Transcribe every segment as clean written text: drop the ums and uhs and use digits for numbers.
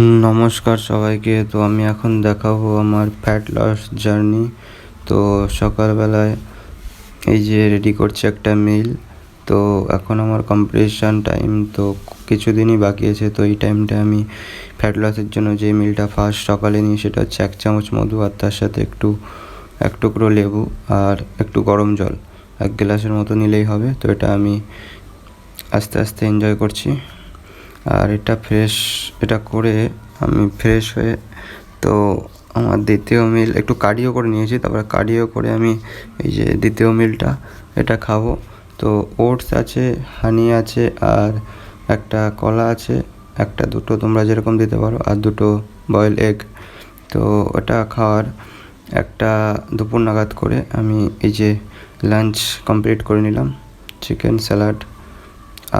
নমস্কার সবাইকে। তো আমি এখন দেখাবো আমার ফ্যাট লস জার্নি। তো সকালবেলায় এই যে রেডি করছি একটা মিল। তো এখন আমার কম্পিটিশান টাইম, তো কিছুদিনই বাকি আছে। তো এই টাইমটা আমি ফ্যাট লসের জন্য যে মিলটা ফার্স্ট সকালে নিই সেটা হচ্ছে 1 চামচ মধু, আর তার সাথে এক টুকরো লেবু আর একটু গরম জল, 1 গ্লাসের মতো নিলেই হবে। তো এটা আমি আস্তে আস্তে এনজয় করছি। আর এটা করে আমি ফ্রেশ হয়ে, তো আমার দ্বিতীয় মিল একটু কার্ডিও করে নিয়েছি। তারপরে কার্ডিও করে আমি এই যে দ্বিতীয় মিলটা এটা খাবো। তো ওটস আছে, হানি আছে, আর একটা কলা আছে, একটা দুটো তোমরা যেরকম দিতে পারো, আর দুটো বয়েল এগ। তো ওটা খাওয়ার একটা দুপুর নাগাদ করে আমি এই যে লাঞ্চ কমপ্লিট করে নিলাম, চিকেন স্যালাড।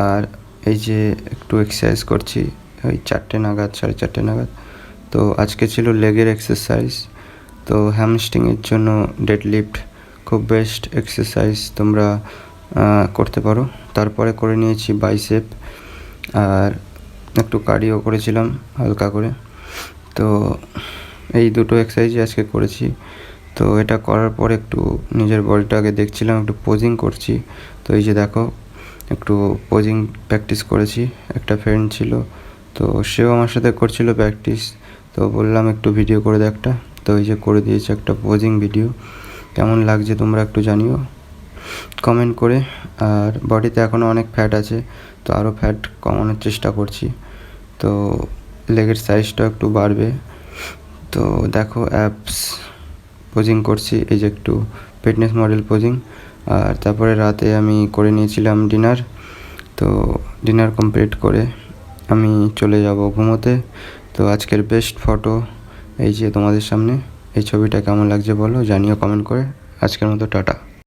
আর এই যে একটু এক্সারসাইজ করছি ওই 4টে নাগাদ, 4:30 নাগাদ। তো আজকে ছিল লেগের এক্সারসাইজ। তো হ্যামস্ট্রিংয়ের জন্য ডেড লিফট খুব বেস্ট এক্সারসাইজ, তোমরা করতে পারো। তারপরে করে নিয়েছি বাইসেপ, আর একটু কার্ডিও করেছিলাম হালকা করে। তো এই দুটো এক্সারসাইজই আজকে করেছি। তো এটা করার পর একটু নিজের বডিটাকে দেখছিলাম, একটু পোজিং করছি। তো এই যে দেখো, একটু পোজিং প্র্যাকটিস করেছি। একটা ফ্রেন্ড ছিল, তো সেও আমার সাথে করছিল প্র্যাকটিস। তো বললাম একটু ভিডিও করে দে একটা। তো এই যে করে দিয়েছে একটা পোজিং ভিডিও। কেমন লাগছে তোমরা একটু জানিও কমেন্ট করে। আর বডিতে এখনও অনেক ফ্যাট আছে, তো আরও ফ্যাট কমানোর চেষ্টা করছি। তো লেগের সাইজটা একটু বাড়বে। তো দেখো অ্যাপস পোজিং করছি, এই যে একটু ফিটনেস মডেল পোজিং। আর তারপরে রাতে আমি করে নিয়েছিলাম ডিনার। তো ডিনার কমপ্লিট করে আমি চলে যাব ঘুমোতে। তো আজকের বেস্ট ফটো এই যে তোমাদের সামনে। এই ছবিটা কেমন লাগছে বলো, জানিও কমেন্ট করে। আজকের মতো টাটা।